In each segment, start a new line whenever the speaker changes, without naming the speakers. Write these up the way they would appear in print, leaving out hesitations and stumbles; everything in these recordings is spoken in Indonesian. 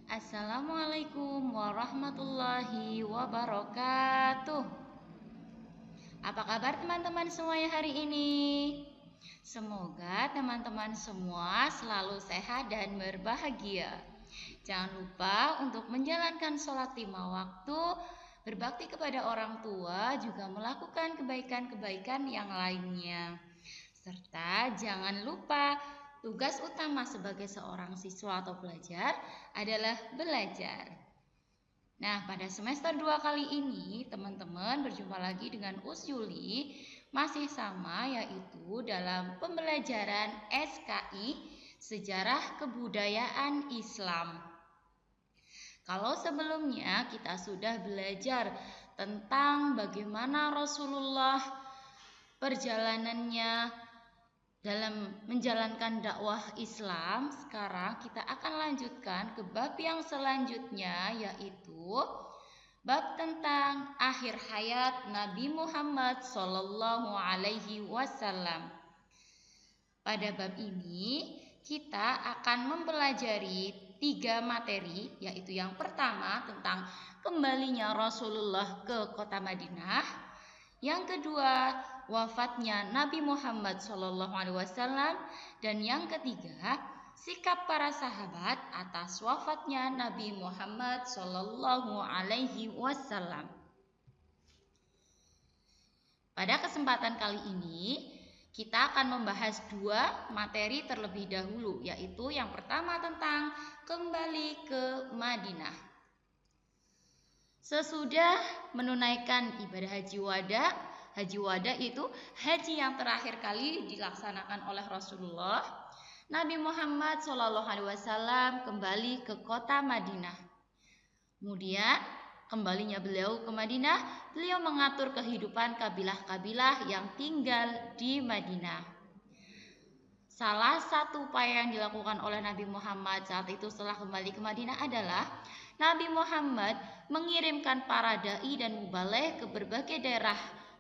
Assalamualaikum warahmatullahi wabarakatuh. Apa kabar teman-teman semuanya hari ini? Semoga teman-teman semua selalu sehat dan berbahagia. Jangan lupa untuk menjalankan sholat 5 waktu, berbakti kepada orang tua, juga melakukan kebaikan-kebaikan yang lainnya. Serta jangan lupa tugas utama sebagai seorang siswa atau pelajar adalah belajar. Nah, pada semester 2 kali ini teman-teman berjumpa lagi dengan Usyuli, masih sama yaitu dalam pembelajaran SKI Sejarah Kebudayaan Islam. Kalau sebelumnya kita sudah belajar tentang bagaimana Rasulullah perjalanannya dalam menjalankan dakwah Islam, sekarang kita akan lanjutkan ke bab yang selanjutnya, yaitu bab tentang akhir hayat Nabi Muhammad Sallallahu Alaihi Wasallam. Pada bab ini kita akan mempelajari 3 materi, yaitu yang pertama tentang kembalinya Rasulullah ke kota Madinah, yang kedua wafatnya Nabi Muhammad SAW, dan yang ketiga sikap para sahabat atas wafatnya Nabi Muhammad SAW. Pada kesempatan kali ini kita akan membahas 2 materi terlebih dahulu, yaitu yang pertama tentang kembali ke Madinah. Sesudah menunaikan ibadah haji wada itu haji yang terakhir kali dilaksanakan oleh Rasulullah, Nabi Muhammad SAW kembali ke kota Madinah. Kemudian kembalinya beliau ke Madinah, beliau mengatur kehidupan kabilah-kabilah yang tinggal di Madinah. Salah satu upaya yang dilakukan oleh Nabi Muhammad saat itu setelah kembali ke Madinah adalah Nabi Muhammad mengirimkan para dai dan muballigh ke berbagai daerah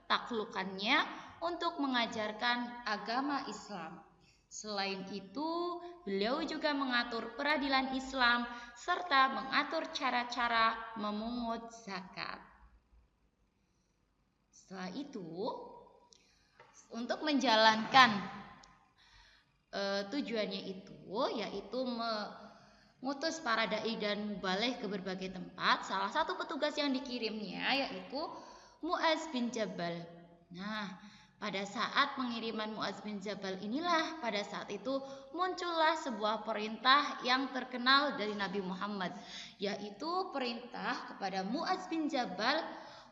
taklukannya untuk mengajarkan agama Islam. Selain itu, beliau juga mengatur peradilan Islam serta mengatur cara-cara memungut zakat. Setelah itu, untuk menjalankan tujuannya itu, yaitu mengutus para dai dan muballigh ke berbagai tempat, salah satu petugas yang dikirimnya yaitu Mu'adz bin Jabal. Nah, pada saat pengiriman Mu'adz bin Jabal inilah pada saat itu muncullah sebuah perintah yang terkenal dari Nabi Muhammad, yaitu perintah kepada Mu'adz bin Jabal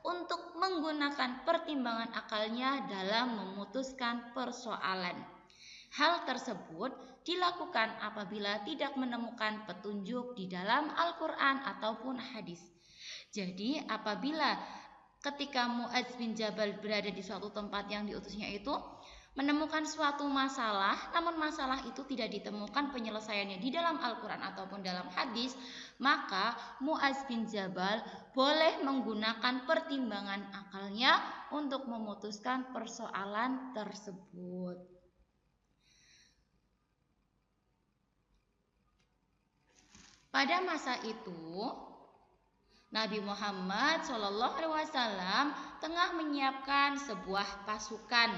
untuk menggunakan pertimbangan akalnya dalam memutuskan persoalan. Hal tersebut dilakukan apabila tidak menemukan petunjuk di dalam Al-Quran ataupun hadis. Jadi apabila ketika Mu'adz bin Jabal berada di suatu tempat yang diutusnya itu menemukan suatu masalah, namun masalah itu tidak ditemukan penyelesaiannya di dalam Al-Quran ataupun dalam hadis, maka Mu'adz bin Jabal boleh menggunakan pertimbangan akalnya untuk memutuskan persoalan tersebut. Pada masa itu, Nabi Muhammad SAW tengah menyiapkan sebuah pasukan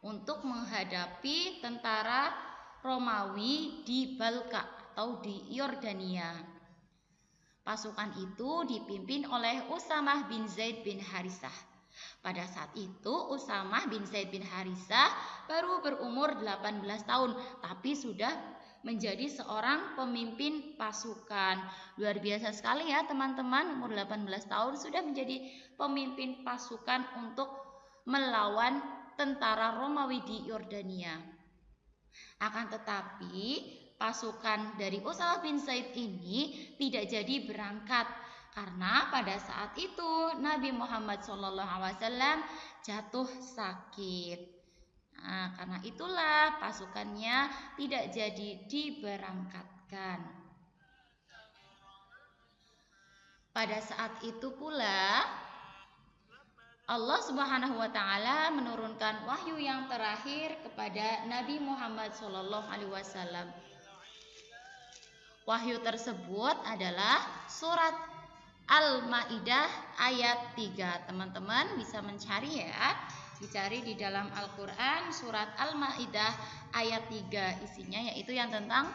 untuk menghadapi tentara Romawi di Balqa atau di Yordania. Pasukan itu dipimpin oleh Usamah bin Zaid bin Harithah. Pada saat itu Usamah bin Zaid bin Harithah baru berumur 18 tahun, tapi sudah menjadi seorang pemimpin pasukan. Luar biasa sekali ya teman-teman, umur 18 tahun sudah menjadi pemimpin pasukan untuk melawan tentara Romawi di Yordania. Akan tetapi pasukan dari Usamah bin Zaid ini tidak jadi berangkat karena pada saat itu Nabi Muhammad SAW jatuh sakit. Nah, karena itulah pasukannya tidak jadi diberangkatkan. Pada saat itu pula Allah Subhanahu wa taala menurunkan wahyu yang terakhir kepada Nabi Muhammad SAW. Wahyu tersebut adalah surat Al-Maidah ayat 3. Teman-teman bisa mencari ya. Dicari di dalam Al-Quran surat Al-Maidah ayat 3. Isinya yaitu yang tentang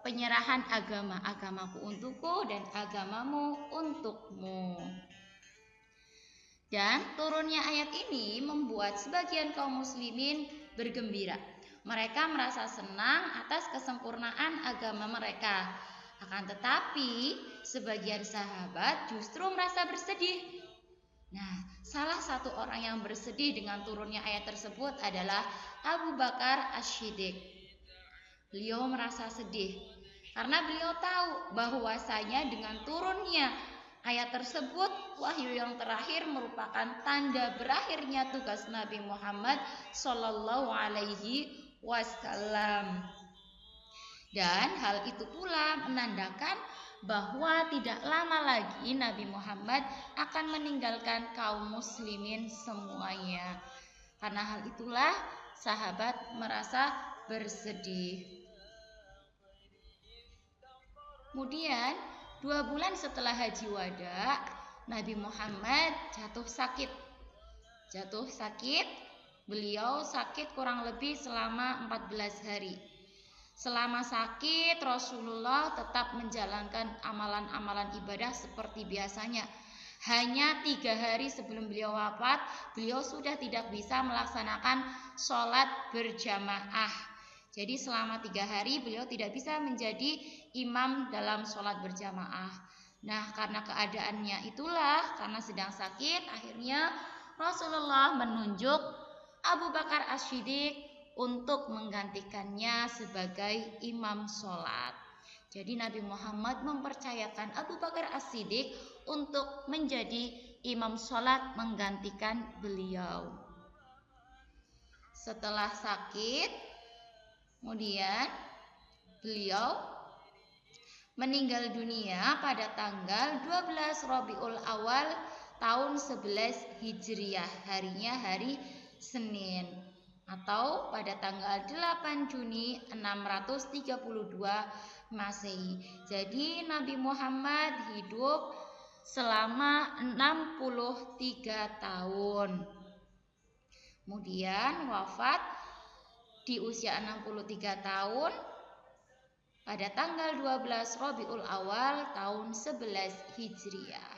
penyerahan agama. Agamaku untukku dan agamamu untukmu. Dan turunnya ayat ini membuat sebagian kaum muslimin bergembira. Mereka merasa senang atas kesempurnaan agama mereka. Akan tetapi, sebagian sahabat justru merasa bersedih. Nah, salah satu orang yang bersedih dengan turunnya ayat tersebut adalah Abu Bakar As-Siddiq. Beliau merasa sedih karena beliau tahu bahwasanya dengan turunnya ayat tersebut, wahyu yang terakhir merupakan tanda berakhirnya tugas Nabi Muhammad Sallallahu Alaihi Wasallam. Dan hal itu pula menandakan bahwa tidak lama lagi Nabi Muhammad akan meninggalkan kaum muslimin semuanya. Karena hal itulah sahabat merasa bersedih. Kemudian 2 bulan setelah Haji Wada, Nabi Muhammad jatuh sakit. Beliau sakit kurang lebih selama 14 hari. Selama sakit, Rasulullah tetap menjalankan amalan-amalan ibadah seperti biasanya. Hanya 3 hari sebelum beliau wafat, beliau sudah tidak bisa melaksanakan sholat berjamaah. Jadi selama 3 hari beliau tidak bisa menjadi imam dalam sholat berjamaah. Nah, karena keadaannya itulah, karena sedang sakit, akhirnya Rasulullah menunjuk Abu Bakar As-Siddiq untuk menggantikannya sebagai imam sholat. Jadi Nabi Muhammad mempercayakan Abu Bakar As-Siddiq untuk menjadi imam sholat menggantikan beliau. Setelah sakit, kemudian beliau meninggal dunia pada tanggal 12 Rabiul Awal tahun 11 Hijriah, harinya hari Senin, atau pada tanggal 8 Juni 632 Masehi. Jadi Nabi Muhammad hidup selama 63 tahun. Kemudian wafat di usia 63 tahun pada tanggal 12 Rabiul Awal tahun 11 Hijriah.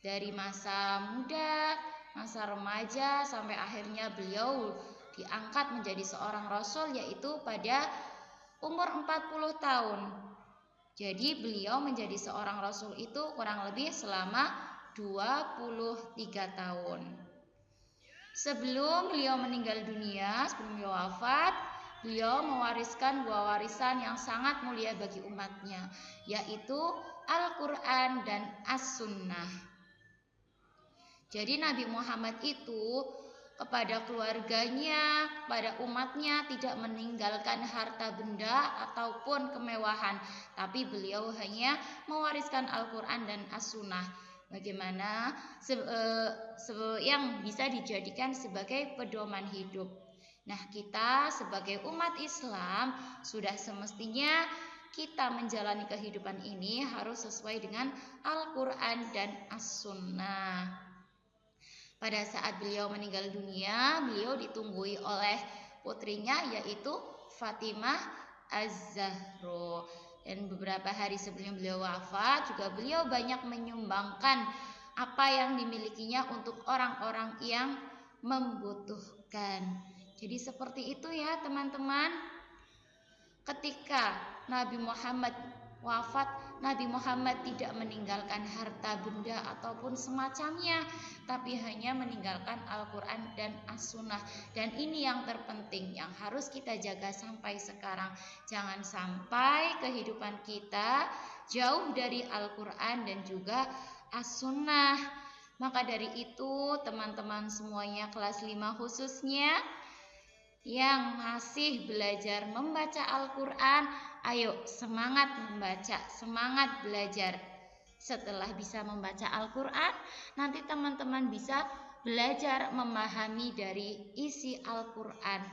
Dari masa muda, masa remaja sampai akhirnya beliau diangkat menjadi seorang rasul, yaitu pada umur 40 tahun. Jadi beliau menjadi seorang rasul itu kurang lebih selama 23 tahun. Sebelum beliau meninggal dunia, sebelum beliau wafat, beliau mewariskan 2 warisan yang sangat mulia bagi umatnya, yaitu Al-Quran dan As-Sunnah. Jadi Nabi Muhammad itu kepada keluarganya, kepada umatnya tidak meninggalkan harta benda ataupun kemewahan, tapi beliau hanya mewariskan Al-Quran dan As-Sunnah. Bagaimana yang bisa dijadikan sebagai pedoman hidup. Nah, kita sebagai umat Islam sudah semestinya kita menjalani kehidupan ini harus sesuai dengan Al-Quran dan As-Sunnah. Pada saat beliau meninggal dunia, beliau ditunggui oleh putrinya yaitu Fatimah Az-Zahra. Dan beberapa hari sebelum beliau wafat juga beliau banyak menyumbangkan apa yang dimilikinya untuk orang-orang yang membutuhkan. Jadi seperti itu ya teman-teman. Ketika Nabi Muhammad wafat, Nabi Muhammad tidak meninggalkan harta benda ataupun semacamnya, tapi hanya meninggalkan Al-Quran dan As-Sunnah. Dan ini yang terpenting yang harus kita jaga sampai sekarang. Jangan sampai kehidupan kita jauh dari Al-Quran dan juga As-Sunnah. Maka dari itu teman-teman semuanya kelas 5 khususnya yang masih belajar membaca Al-Quran, ayo semangat membaca, semangat belajar. Setelah bisa membaca Al-Quran, nanti teman-teman bisa belajar memahami dari isi Al-Quran.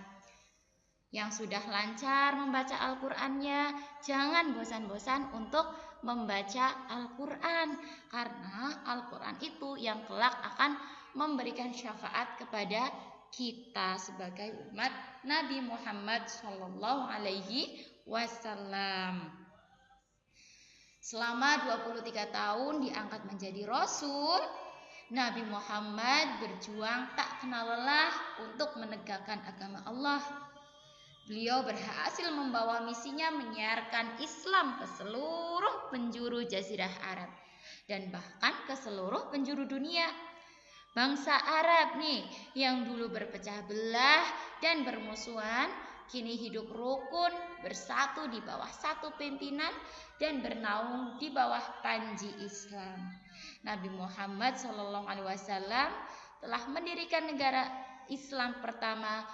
Yang sudah lancar membaca Al-Qur'annya, jangan bosan-bosan untuk membaca Al-Qur'an, karena Al-Qur'an itu yang kelak akan memberikan syafaat kepada kita sebagai umat Nabi Muhammad Shallallahu Alaihi Wasallam. Selama 23 tahun diangkat menjadi Rasul, Nabi Muhammad berjuang tak kenal lelah untuk menegakkan agama Allah. Beliau berhasil membawa misinya menyiarkan Islam ke seluruh penjuru Jazirah Arab dan bahkan ke seluruh penjuru dunia. Bangsa Arab nih yang dulu berpecah belah dan bermusuhan, kini hidup rukun, bersatu di bawah satu pimpinan dan bernaung di bawah panji Islam. Nabi Muhammad SAW telah mendirikan negara Islam pertama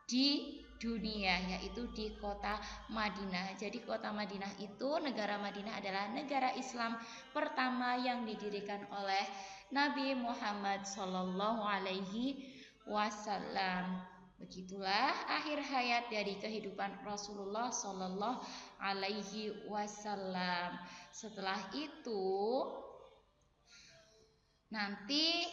di dunia, yaitu di kota Madinah. Jadi kota Madinah itu, negara Madinah adalah negara Islam pertama yang didirikan oleh Nabi Muhammad Shallallahu Alaihi Wasallam. Begitulah akhir hayat dari kehidupan Rasulullah Shallallahu Alaihi Wasallam. Setelah itu nanti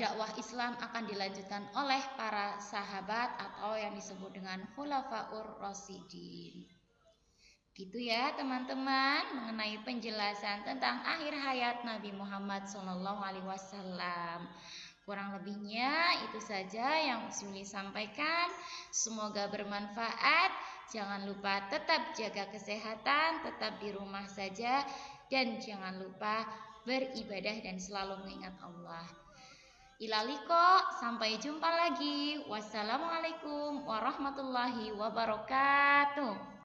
dakwah Islam akan dilanjutkan oleh para sahabat atau yang disebut dengan Khulafaur Rasyidin. Gitu ya teman-teman mengenai penjelasan tentang akhir hayat Nabi Muhammad SAW. Kurang lebihnya itu saja yang Suli sampaikan. Semoga bermanfaat. Jangan lupa tetap jaga kesehatan, tetap di rumah saja, dan jangan lupa beribadah dan selalu mengingat Allah. Ilaliko, sampai jumpa lagi. Wassalamualaikum warahmatullahi wabarakatuh.